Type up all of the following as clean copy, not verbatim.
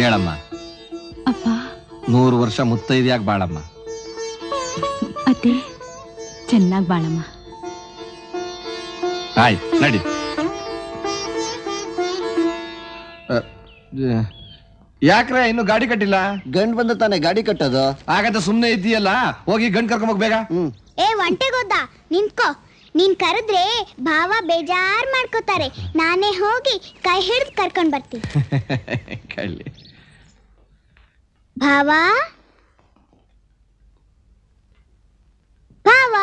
ಹೇಳಮ್ಮ. ಅಪ್ಪ 100 ವರ್ಷ ಮುತ್ತೈದೆಯಾಗಿ ಬಾಳಮ್ಮ. ಅತ್ತೆ ಚೆನ್ನಾಗಿ ಬಾಳಮ್ಮ. ಆಯ್ತು ನಡಿ. ಯಾಕ್ರೆ ಇನ್ನು ಗಾಡಿ ಕಟ್ಟಿಲ್ಲ? ಗಂಡ್ ಬಂದ ತಾನೆ ಗಾಡಿ ಕಟ್ಟೋದು. ಹಾಗಾದ್ರೆ ಸುಮ್ನೆ ಇದ್ದೀಯಲ್ಲ, ಹೋಗಿ ಗಂಡ್ ಕರ್ಕೊಂಡ್ ಬೇಗ. ಏ ಒಂಟೆಗೋದ ನಿಂತ್ಕೋ. ನೀನ್ ಕರೆದ್ರೆ ಭಾವ ಬೇಜಾರ್ ಮಾಡ್ಕೋತಾರೆ. ನಾನೇ ಹೋಗಿ ಕೈ ಹಿಡಿದು ಕರ್ಕೊಂಡ್ ಬರ್ತೀನಿ. ಕಳ್ಳಿ. ಭಾವ ಭಾವ.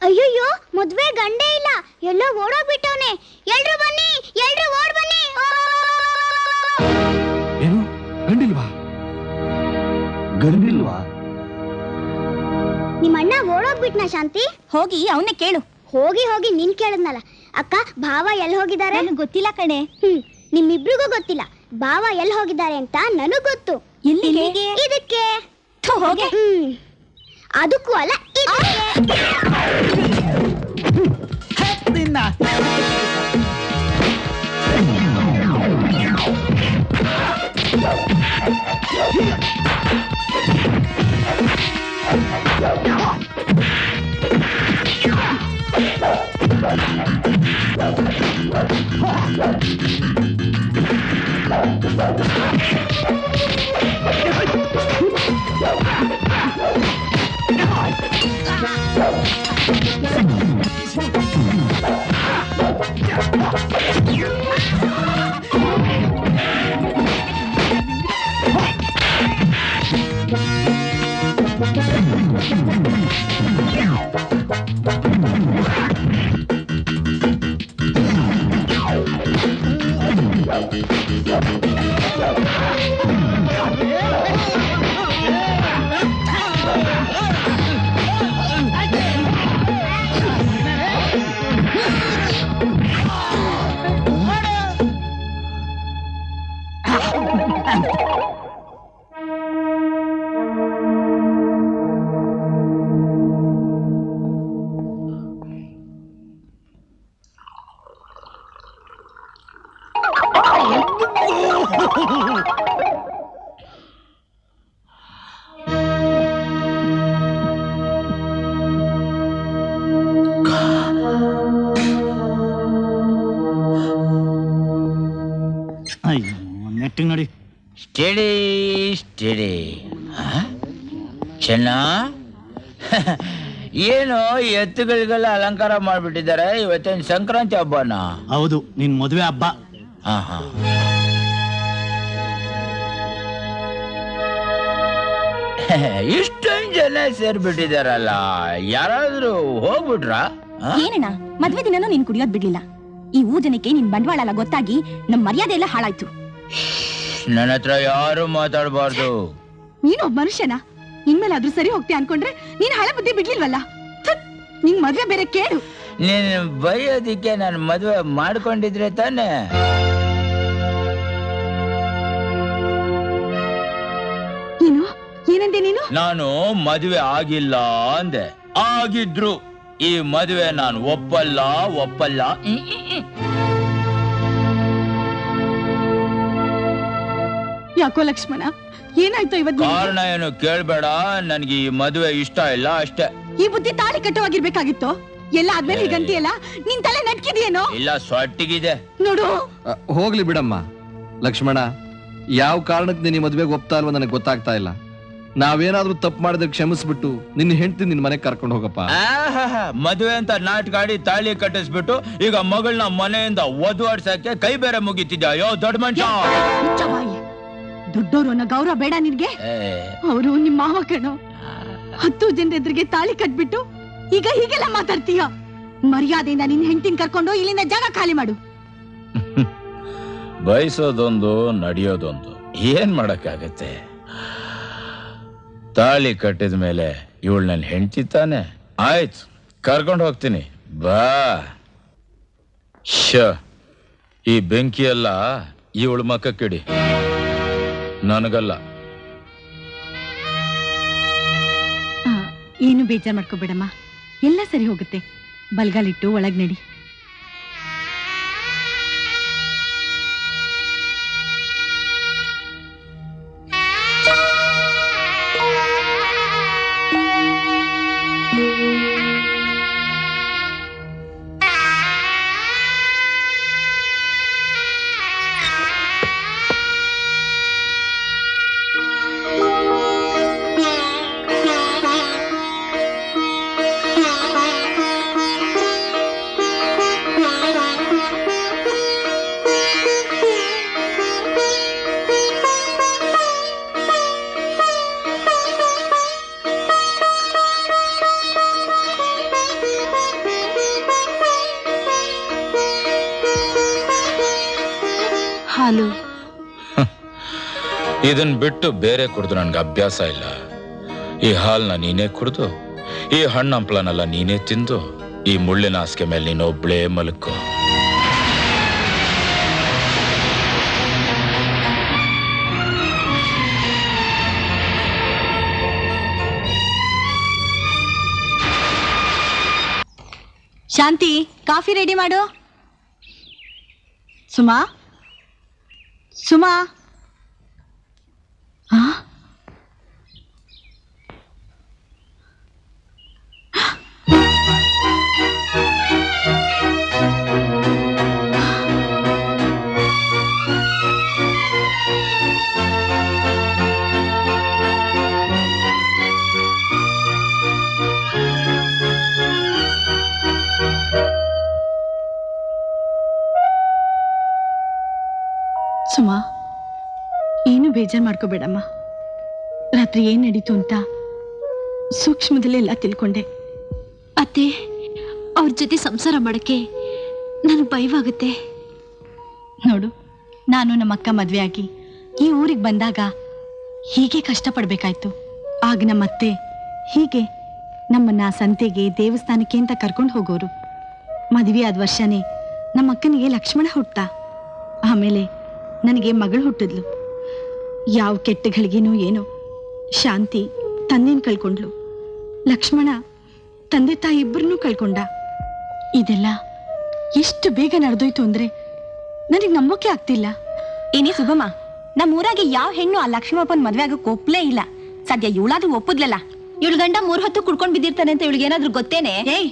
ಅಯ್ಯಯ್ಯೋ, ಮದ್ವೆ ಗಂಡೇ ಇಲ್ಲ, ಎಲ್ಲೋ ಓಡೋಗ್ಬಿಟ್ಟವನೆ. ಎಲ್ರು ಬನ್ನಿ, ಎಲ್ರು ಓಡ್ ಬನ್ನಿ. ಏನು ಗಂಡಿಲ್ವಾ? ಗಂಡಿಲ್ವಾ? ನಿಮ್ಮ ಅಣ್ಣ ಓಡೋಗ್ಬಿಟ್ನಾ ಶಾಂತಿ? ಹೋಗಿ ಅವನ್ನೇ ಕೇಳು. ಹೋಗಿ ಹೋಗಿ ನೀನ್ ಕೇಳಿದ್ನಲ್ಲ. ಅಕ್ಕ, ಭಾವ ಎಲ್ಲಿ ಹೋಗಿದ್ದಾರೆ? ನನಗೆ ಗೊತ್ತಿಲ್ಲ ಕಣೆ. ನಿಮ್ಮಿಬ್ರಿಗೂ ಗೊತ್ತಿಲ್ಲ. ಭಾವ ಎಲ್ಲಿ ಹೋಗಿದ್ದಾರೆ ಅಂತ ನನಗ್ ಗೊತ್ತು. ಎಲ್ಲಿಗೆ? ಇದಕ್ಕೆ. ಹೋಗೆ. ಅದಕ್ಕೂ ಅಲ್ಲ, ಇದಕ್ಕೆ. ನೆಟ್ಟಿಂಗ್ ನೋಡಿ. Study study. ಚೆನ್ನ ಏನು ಎತ್ತುಗಳಿಗೆಲ್ಲ ಅಲಂಕಾರ ಮಾಡ್ಬಿಟ್ಟಿದ್ದಾರೆ. ಇವತ್ತೇನು ಸಂಕ್ರಾಂತಿ ಹಬ್ಬನ? ಹೌದು, ನಿನ್ ಮದುವೆ ಹಬ್ಬ. ಹಾ. ಇಷ್ಟೊಂದು ಜನ ಸೇರ್ಬಿಟ್ಟಿದಾರಲ್ಲ, ಯಾರಾದ್ರೂ ಹೋಗ್ಬಿಟ್ರ? ಏನಣ್ಣ, ಮದ್ವೆ ದಿನನೂ ನೀನ್ ಕುಡಿಯೋದ್ ಬಿಡ್ಲಿಲ್ಲ. ಈ ಊಜನಕ್ಕೆ ನಿನ್ ಬಂಡವಾಳ ಎಲ್ಲ ಗೊತ್ತಾಗಿ ನಮ್ ಮರ್ಯಾದೆ ಎಲ್ಲ ಹಾಳಾಯ್ತು. ನನ್ನ ಹತ್ರ ಯಾರು ಮಾತಾಡಬಾರ್ದು. ನೀನೊಬ್ಬ ಮನುಷ್ಯನ, ಇನ್ಮೇಲಾದ್ರೂ ಸರಿ ಹೋಗ್ತೀಯ ಅನ್ಕೊಂಡ್ರೆ ನೀನ್ ಹಳೆ ಬುದ್ಧಿ ಬಿಡ್ಲಿಲ್ವಲ್ಲ. ನಿನ್ ಮದ್ವೆ ಬೇರೆ ಕೇಳು. ನೀನ್ ಬೈಯೋದಿಕ್ಕೆ ನಾನು ಮದ್ವೆ ಮಾಡ್ಕೊಂಡಿದ್ರೆ ತಾನೆ. ಏನು ಏನಂದೆ ನೀನು? ನಾನು ಮದುವೆ ಆಗಿಲ್ಲ ಅಂದೆ. ಆಗಿದ್ರು ಈ ಮದುವೆ ನಾನು ಒಪ್ಪಲ್ಲ. ಯಾಕೋ ಲಕ್ಷ್ಮಣ, ಏನಾಯ್ತು ಇವತ್ತು? ಕಾರಣ ಏನು ಕೇಳ್ಬೇಡ, ನನ್ಗೆ ಈ ಮದುವೆ ಇಷ್ಟ ಇಲ್ಲ ಅಷ್ಟೇ. ಈ ಬುದ್ಧಿ ತಾಳಿ ಕಟ್ಟುವಾಗಿರ್ಬೇಕಾಗಿತ್ತು. ಎಲ್ಲ ಆದ್ಮೇಲೆ ಹೀಗಂತೀಯಲ್ಲ, ನಿನ್ ತಲೆ ನಟ್ಕಿದೆಯೇನೋ? ಇಲ್ಲ, ಸೊಟ್ಟಿಗಿದೆ ನೋಡು. ಹೋಗ್ಲಿ ಬಿಡಮ್ಮ. ಲಕ್ಷ್ಮಣ, ಯಾವ ಕಾರಣಕ್ಕೆ ನೀನ್ ಈ ಮದ್ವೆಗೆ ಒಪ್ತಾ ಇಲ್ವ ನನಗೆ ಗೊತ್ತಾಗ್ತಾ ಇಲ್ಲ. ನಾವೇನಾದ್ರೂ ತಪ್ಪು ಮಾಡಿದ್ರೆ ಕ್ಷಮಿಸ್ಬಿಟ್ಟು ನಿನ್ನ ಹೆಂಡತಿ ನಿನ್ ಮನೆಗೆ ಕರ್ಕೊಂಡು ಹೋಗಪ್ಪ. ಮದುವೆ ಅಂತ ನಾಟಕಾಡಿ ತಾಳಿ ಕಟ್ಟಿಸ್ಬಿಟ್ಟು ಈಗ ಮಗಳನ್ನ ಮನೆಯಿಂದ ಒದ್ವಾಡ್ಸಕ್ಕೆ ಕೈ ಬೇರೆ ಮುಗಿತಿದ್ಯಾ? ಅಯ್ಯೋ ದೊಡ್ಡ ಮನುಷ್ಯ. ದೊಡ್ಡವರು ಅನ್ನೋ ಗೌರವ ಬೇಡ ನಿನ್ಗೆ? ಅವರು ನಿಮ್ಮ ಮಾವ ಕಣೋ. 10 ಜನರ ಎದುರಿಗೆ ತಾಳಿ ಕಟ್ಬಿಟ್ಟು ಈಗ ಹೀಗೆಲ್ಲ ಮಾತಾಡ್ತೀಯ? ಮರ್ಯಾದೆಯಿಂದ ನಿನ್ ಹೆಂಡತಿನ ಕರ್ಕೊಂಡು ಇಲ್ಲಿಂದ ಜಾಗ ಖಾಲಿ ಮಾಡು. ಬಯಸೋದೊಂದು, ನಡೆಯೋದೊಂದು. ಏನ್ ಮಾಡಕ್ಕಾಗತ್ತೆ? ತಾಳಿ ಕಟ್ಟಿದ ಮೇಲೆ ಇವಳು ನನ್ನ ಹೆಂಡತಿ ತಾನೆ. ಆಯ್ತು, ಕರ್ಕೊಂಡು ಹೋಗ್ತೀನಿ ಬಾ. ಈ ಬೆಂಕಿ ಎಲ್ಲ ಇವಳು ಮಕ್ಕಕ್ಕಿಡಿ, ನನಗಲ್ಲ. ಏನು ಬೇಜಾರ್ ಮಾಡ್ಕೋಬೇಡಮ್ಮ, ಎಲ್ಲ ಸರಿ ಹೋಗುತ್ತೆ. ಬಲ್ಗಾಲಿಟ್ಟು ಒಳಗ್ ನಡಿ. ಇದನ್ ಬಿಟ್ಟು ಬೇರೆ ಕುಡ್ದು ನನ್ಗೆ ಅಭ್ಯಾಸ ಇಲ್ಲ. ಈ ಹಾಲ್ನ ನೀನೇ ಕುಡ್ದು, ಈ ಹಣ್ಣಂಪ್ಲನೆಲ್ಲ ನೀನೇ ತಿಂದು, ಈ ಮುಳ್ಳಿನ ಹಾಸಿಗೆ ಮೇಲೆ ನೀನೊಬ್ಳೇ ಮಲ್ಕೋ. ಶಾಂತಿ, ಕಾಫಿ ರೆಡಿ ಮಾಡು. ಸುಮಾ, ಸುಮಾ. ಆ? ಸುಮಾ, ಏನು ಬೇಜಾರು ಮಾಡ್ಕೋಬೇಡಮ್ಮ. ರಾತ್ರಿ ಏನ್ ನಡೀತು ಅಂತ ಸೂಕ್ಷ್ಮದಲ್ಲೇ ಎಲ್ಲ ತಿಳ್ಕೊಂಡೆ. ಅತ್ತೆ, ಅವ್ರ ಜೊತೆ ಸಂಸಾರ ಮಾಡಕ್ಕೆ ನನಗೆ ಭಯವಾಗುತ್ತೆ. ನೋಡು, ನಾನು ನಮ್ಮ ಅಕ್ಕ ಮದ್ವೆ ಆಗಿ ಈ ಊರಿಗೆ ಬಂದಾಗ ಹೀಗೆ ಕಷ್ಟಪಡ್ಬೇಕಾಯ್ತು. ಆಗ ನಮ್ಮತ್ತೆ ಹೀಗೆ ನಮ್ಮನ್ನ ಸಂತೆಗೆ, ದೇವಸ್ಥಾನಕ್ಕೆ ಅಂತ ಕರ್ಕೊಂಡು ಹೋಗೋರು. ಮದುವೆ ಆದ ವರ್ಷನೇ ನಮ್ಮ ಅಕ್ಕನಿಗೆ ಲಕ್ಷ್ಮಣ ಹುಟ್ಟ. ಆಮೇಲೆ ನನಗೆ ಮಗಳು ಹುಟ್ಟಿದ್ಲು. ಯಾವ ಕೆಟ್ಟಗಳಿಗೇನೋ ಏನೋ ಶಾಂತಿ ತಂದೆನ ಕಳ್ಕೊಂಡ್ಲು. ಲಕ್ಷ್ಮಣ ತಂದೆ ತಾಯಿ ಇಬ್ಬರನ್ನೂ ಕಳ್ಕೊಂಡ. ಇದೆಲ್ಲ ಎಷ್ಟು ಬೇಗ ನಡೆದೋಯ್ತು ಅಂದ್ರೆ ನನಗೆ ನಂಬೋಕೆ ಆಗ್ತಿಲ್ಲ. ಏನೇ ಸುಗಮ, ನಮ್ಮ ಊರಾಗೆ ಯಾವ ಹೆಣ್ಣು ಆ ಲಕ್ಷ್ಮಪ್ಪನ ಮದ್ವೆ ಆಗಕ್ಕೆ ಒಪ್ಲೇ ಇಲ್ಲ. ಸದ್ಯ ಇವಳಾದ್ರೂ ಒಪ್ಪದ್ಲಲ್ಲ. ಇವಳು ಗಂಡ 3 ಹೊತ್ತು ಕುಡ್ಕೊಂಡ್ ಬಿದ್ದಿರ್ತಾನೆ ಅಂತ ಇವಳಿಗೆ ಏನಾದ್ರೂ ಗೊತ್ತೇನೆ? ಏಯ್,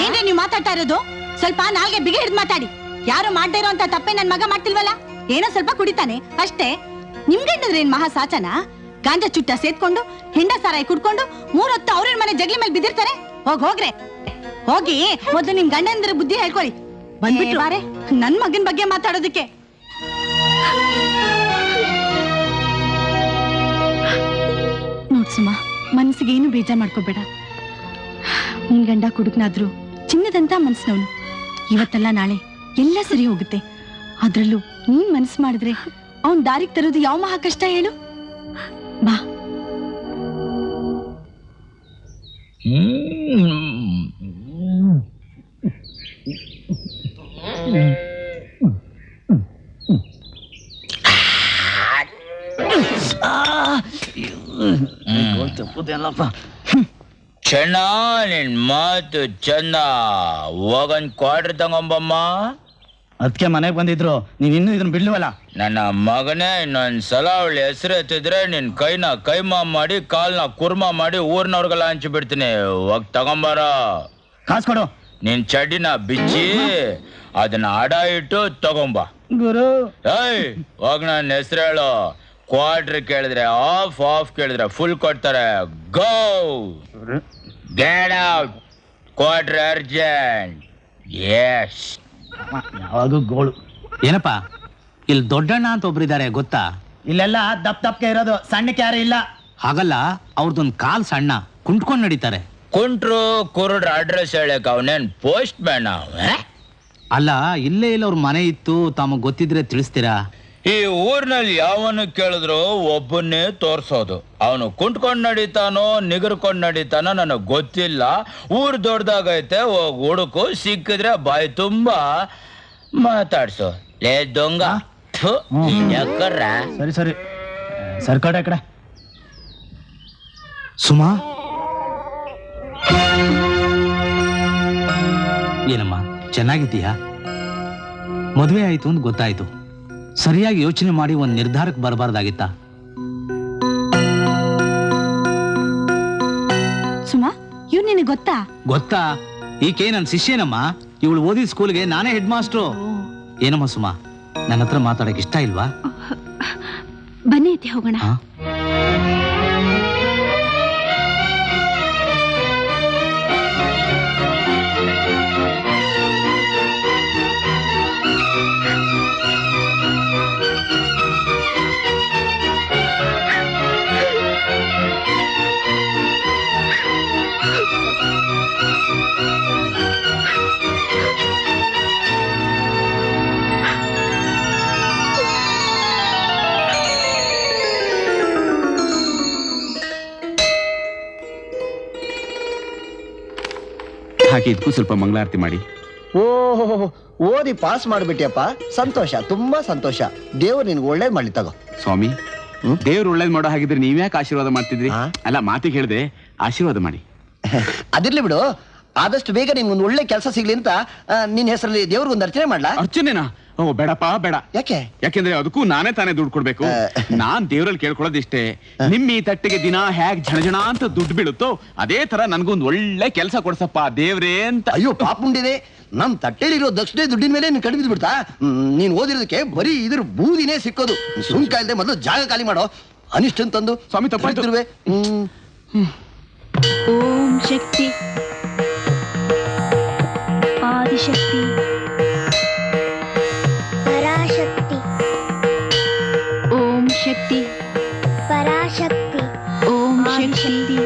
ಏನ್ರಿ ನೀವು ಮಾತಾಡ್ತಾ ಇರೋದು? ಸ್ವಲ್ಪ ನಾಲ್ಗೆ ಬಿಗಿ ಹಿಡ್ದು ಮಾತಾಡಿ. ಯಾರು ಮಾಡದೇ ಇರೋ ಅಂತ ತಪ್ಪೆ ನನ್ ಮಗ ಮಾಡ್ತಿಲ್ವಲ್ಲ. ಏನೋ ಸ್ವಲ್ಪ ಕುಡಿತಾನೆ ಅಷ್ಟೇ. ನಿಮ್ಗಂಡಿದ್ರೆ ಏನ್ ಮಹಾ ಸಾಚನ? ಗಾಂಜಾ ಚುಟ್ಟ ಸೇತ್ಕೊಂಡು, ಹೆಂಡ ಸಾರಾಯಿ ಕುಡ್ಕೊಂಡು 3 ಹೊತ್ತು ಅವ್ರ ಮನೆ ಜಗ್ಲಿ ಮೇಲೆ ಬಿದ್ದಿರ್ತಾರೆ. ಹೋಗ್ರೆ ಹೋಗಿ ಮೊದ್ಲು ನಿಮ್ ಗಂಡಂದ್ರ ಬುದ್ಧಿ ಹೇಳ್ಕೊಳ್ಳಿ. ಬಂದ್ಬಿಟ್ಟು ಬಾರೆ ನನ್ ಮಗನ್ ಬಗ್ಗೆ ಮಾತಾಡೋದಕ್ಕೆ. ನೋಡ್ ಸುಮಾ, ಮನ್ಸಿಗೆ ಏನು ಬೇಜಾರ್ ಮಾಡ್ಕೋಬೇಡ. ನಿನ್ ಗಂಡ ಕುಡುಕ್ನಾದ್ರು ಚಿನ್ನದಂತ ಮನ್ಸಿನವನು. ಇವತ್ತಲ್ಲ ನಾಳೆ ಎಲ್ಲ ಸರಿ ಹೋಗುತ್ತೆ. ಅದ್ರಲ್ಲೂ ನೀನ್ ಮನಸ್ಸು ಮಾಡಿದ್ರೆ ಅವನ್ ದಾರಿಗೆ ತರೋದು ಯಾವ ಮಹಾ ಕಷ್ಟ ಹೇಳು. ಬಾ. ಚೆನ್ನ, ನಿನ್ ಮಾತು ಚಂದ. ಹೋಗನ್ ಕ್ವಾರ್ಟರ್ ತಗೊಂಬಮ್ಮ. ಅದಕ್ಕೆ ಮನೆಗೆ ಬಂದಿದ್ರು, ನೀವ್ ಇನ್ನೂ ಇದನ್ನ ಬಿಡ್ಲಿವಲ್ಲ. ನನ್ನ ಮಗನೇ, ಇನ್ನೊಂದ್ಸಲ ಅವಳ ಹೆಸರು ಎತ್ತಿದ್ರೆ ನಿನ್ ಕೈನ ಕೈಮಾ ಮಾಡಿ, ಕಾಲ್ನ ಕುರ್ಮಾ ಮಾಡಿ ಊರ್ನವ್ರಿಗೆಲ್ಲ ಹಂಚಿ ಬಿಡ್ತೀನಿ. ಹೋಗ್ ತಗೊಂಬಾರ. ಕಾಸು ಕೊಡು. ನಿನ್ ಚಡ್ಡಿನ ಬಿಚ್ಚಿ ಅದನ್ನ ಅಡ ಇಟ್ಟು ತಗೊಂಬ. ಗುರು, ಏಯ್, ಹೋಗ್ ನನ್ನ ಹೆಸರು ಹೇಳು. ಕ್ವಾರ್ಟರ್ ಕೇಳಿದ್ರೆ ಆಫ್, ಆಫ್ ಕೇಳಿದ್ರೆ ಫುಲ್ ಕೊಡ್ತಾರೆ. Go get out. Quarter urgent. Yes. ಯಾವಾಗೂ ಗೋಳು. ಏನಪ್ಪ, ಇಲ್ಲಿ ದೊಡ್ಡಣ್ಣ ಅಂತ ಒಬ್ರಿದ್ದಾರೆ ಗೊತ್ತಾ? ಇಲ್ಲೆಲ್ಲ ದಪ್ಕೆ ಇರೋದು, ಸಣ್ಣಕ್ಕೆ ಯಾರು ಇಲ್ಲ. ಹಾಗಲ್ಲ, ಅವ್ರದೊಂದು ಕಾಲ್ ಸಣ್ಣ, ಕುಂಟ್ಕೊಂಡ್ ನಡೀತಾರೆ. ಕುಂಟ್ರು ಕುರುಡ್ರ ಅಡ್ರೆಸ್ ಹೇಳಕ್ ಅವನೇನ್ ಪೋಸ್ಟ್ ಮ್ಯಾನ್? ಅಲ್ಲ, ಇಲ್ಲೇ ಇಲ್ಲ ಅವ್ರ ಮನೆ ಇತ್ತು, ತಮಗ್ ಗೊತ್ತಿದ್ರೆ ತಿಳಿಸ್ತೀರಾ? ಈ ಊರ್ನಲ್ಲಿ ಯಾವನು ಕೇಳಿದ್ರು ಒಬ್ಬನ್ನೇ ತೋರ್ಸೋದು. ಅವನು ಕುಂಟ್ಕೊಂಡ್ ನಡೀತಾನೋ ನಿಗರ್ಕೊಂಡ್ ನಡೀತಾನೋ ನನಗ್ ಗೊತ್ತಿಲ್ಲ. ಊರ್ ದೊಡ್ಡದಾಗೈತೆ, ಹೋಗ್ ಹುಡುಕು, ಸಿಕ್ಕಿದ್ರೆ ಬಾಯಿ ತುಂಬಾ ಮಾತಾಡ್ಸು. ಲೇ ದೊಂಗ. ಸರಿ ಸರಿ, ಸರ್ಕಡೆ ಕಡೆ. ಸುಮಾ, ಏನಮ್ಮ ಚೆನ್ನಾಗಿದ್ದೀಯಾ? ಮದುವೆ ಆಯ್ತು ಅಂತ ಗೊತ್ತಾಯ್ತು, ಸರಿಯಾಗಿ ಯೋಚನೆ ಮಾಡಿ ಒಂದ್ ನಿರ್ಧಾರಕ್ಕೆ ಬರಬಾರ್ದಾಗಿತ್ತ? ಸುಮಾ, ಇವ್ ನಿನಗೆ ಗೊತ್ತಾ? ಗೊತ್ತಾ, ಈಕೆ ನನ್ನ ಶಿಷ್ಯನಮ್ಮ. ಇವಳು ಓದಿದ ಸ್ಕೂಲ್ಗೆ ನಾನೇ ಹೆಡ್ ಮಾಸ್ಟ್ರು. ಏನಮ್ಮ ಸುಮಾ, ನನ್ನ ಹತ್ರ ಮಾತಾಡಕ್ ಇಷ್ಟ ಇಲ್ವಾ? ಬನ್ನಿ ಅತ್ತೆ, ಹೋಗೋಣ. ಹಾಗೆ ಇದಕ್ಕೂ ಸ್ವಲ್ಪ ಮಂಗಳಾರತಿ ಮಾಡಿ. ಓಹೋ, ಓದಿ ಪಾಸ್ ಮಾಡ್ಬಿಟ್ಟಿಯಪ್ಪ, ಸಂತೋಷ, ತುಂಬಾ ಸಂತೋಷ. ದೇವ್ರು ನಿನ್ಗೆ ಒಳ್ಳೇದ್ ಮಾಡ್ಲಿ ತಗೋ. ಸ್ವಾಮಿ, ದೇವ್ರು ಒಳ್ಳೇದ್ ಮಾಡೋ ಹಾಗಿದ್ರೆ ನೀವ್ಯಾಕೆ ಆಶೀರ್ವಾದ ಮಾಡ್ತಿದ್ರಿ? ಅಲ್ಲ, ಮಾತಿಗೆ ಹೇಳ್ದೆ, ಆಶೀರ್ವಾದ ಮಾಡಿ. ಅದಿರ್ಲಿ ಬಿಡು, ಆದಷ್ಟು ಬೇಗ ನಿಮ್ಗೊಂದು ಒಳ್ಳೆ ಕೆಲಸ ಸಿಗ್ಲಿ ಅಂತ ನಿನ್ ಹೆಸರಲ್ಲಿ ದೇವ್ರಿಗೊಂದು ಅರ್ಚನೆ ಮಾಡ್ಲಾ? ಅರ್ಚನೆನಾ? ಓ ಬೇಡಪ್ಪ ಬೇಡ. ಯಾಕೆ? ಯಾಕೆಂದ್ರೆ ಅದಕ್ಕೂ ನಾನೇ ತಾನೇ ದುಡ್ಡು ಕೊಡ್ಬೇಕು. ನಾನ್ ದೇವ್ರಲ್ಲಿ ಕೇಳ್ಕೊಳ್ಳೋದಿಷ್ಟೇ, ನಿಮ್ಮ ಈ ತಟ್ಟೆಗೆ ದಿನ ಹೇಗ್ ಝಣಜಣ ಅಂತ ದುಡ್ಡು ಬೀಳುತ್ತೋ ಅದೇ ತರ ನನ್ಗೊಂದು ಒಳ್ಳೆ ಕೆಲಸ ಕೊಡ್ಸಪ್ಪ ದೇವ್ರೇ ಅಂತ. ಅಯ್ಯೋ ಪಾಪ ಉಂಡಿದೆ, ನಮ್ ತಟ್ಟೆಲಿರೋ ದಕ್ಷಿಣೆ ದುಡ್ಡಿನ ಮೇಲೆ ನೀನ್ ಕಡಿಮೆ ಬಿಡ್ತಾ? ನೀನ್ ಓದಿರೋದಕ್ಕೆ ಬರೀ ಇದ್ರ ಬೂದಿನೇ ಸಿಕ್ಕೋದು. ಸುಂಕ ಇಲ್ದೆ ಮೊದಲು ಜಾಗ ಖಾಲಿ ಮಾಡೋ. ಅನಿಷ್ಟ ತಂದು ಸ್ವಾಮಿ ತಪ್ಪಾಯ್ತಿರುವೆ. ಓಂ ಶಕ್ತಿ ಆದಿಶಕ್ತಿ ಪರಾಶಕ್ತಿ ಓಂ ಶಕ್ತಿ ಪರಾಶಕ್ತಿ ಓಂ ಶಕ್ತಿ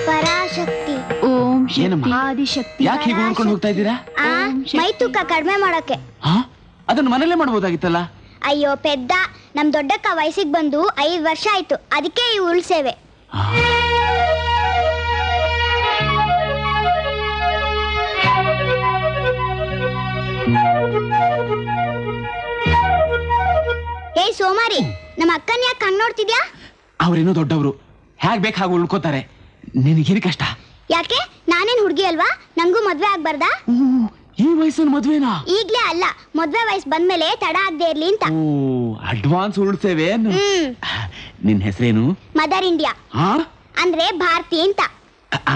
ಪರಾಶಕ್ತಿ ಓಂ ಏನಮ್ಮ? ಶಕ್ತಿ ಆದಿಶಕ್ತಿ ಯಾಕೆ ಹೀಗೆ ಮಾಡ್ಕೊಂಡು ಹೋಗ್ತಾ ಇದ್ದೀರಾ? ಮೈ ತೂಕ ಕಡಿಮೆ ಮಾಡೋಕೆ. ಹಾ, ಅದನ್ನ ಮನೇಲೆ ಮಾಡ್ಬೋದಾಗಿತ್ತಲ್ಲ. ಅಯ್ಯೋ ಪೆದ್ದ, ನಮ್ ದೊಡ್ಡಕ್ಕ ವಯಸ್ಸಿಗೆ ಬಂದು 5 ವರ್ಷ ಆಯ್ತು, ಅದಕ್ಕೆ ಈ ಉಳ್ಸೇವೆ. ಏ ಸೋಮಾರಿ, ನಮ್ಮ ಅಕ್ಕನ ಯಾಕೆ ಹಂಗ್ ನೋಡ್ತಿದ್ಯಾ? ಅವ್ರೇನೋ ದೊಡ್ಡವರು, ಹೇಗ್ ಬೇಕು ಹಾಗೆ ಉಳ್ಕೋತಾರೆ. ನಿನಗೇನು ಕಷ್ಟ? ಯಾಕೆ, ನಾನೇನ್ ಹುಡ್ಗಿ ಅಲ್ವಾ? ನಂಗೂ ಮದ್ವೆ ಆಗ್ಬಾರ್ದಾ? ಈ ವಯಸ್ಸಲ್ಲಿ ಮದ್ವೆನಾ? ಈಗ್ಲೇ ಅಲ್ಲ, ಮದ್ವೆ ವಯಸ್ಸು ಬಂದ್ಮೇಲೆ ತಡ ಆಗದೆ ಇರ್ಲಿ ಅಂತ. ಓ, ಅಡ್ವಾನ್ಸ್ ಉಳ್ಸೇವೆ. ನಿನ್ ಹೆಸರೇನು? ಮದರ್ ಇಂಡಿಯಾ ಅಂದ್ರೆ ಭಾರತಿ ಅಂತ.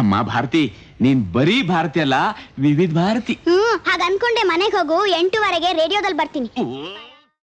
ಅಮ್ಮ ಭಾರತಿ, ನೀನ್ ಬರೀ ಭಾರತಿ ಅಲ್ಲ, ವಿವಿಧ ಭಾರತಿ. ಹಾಗ ಅನ್ಕೊಂಡೆ ಮನೆಗೆ ಹೋಗು, 8:15ಗೆ ರೇಡಿಯೋದಲ್ಲಿ ಬರ್ತೀನಿ.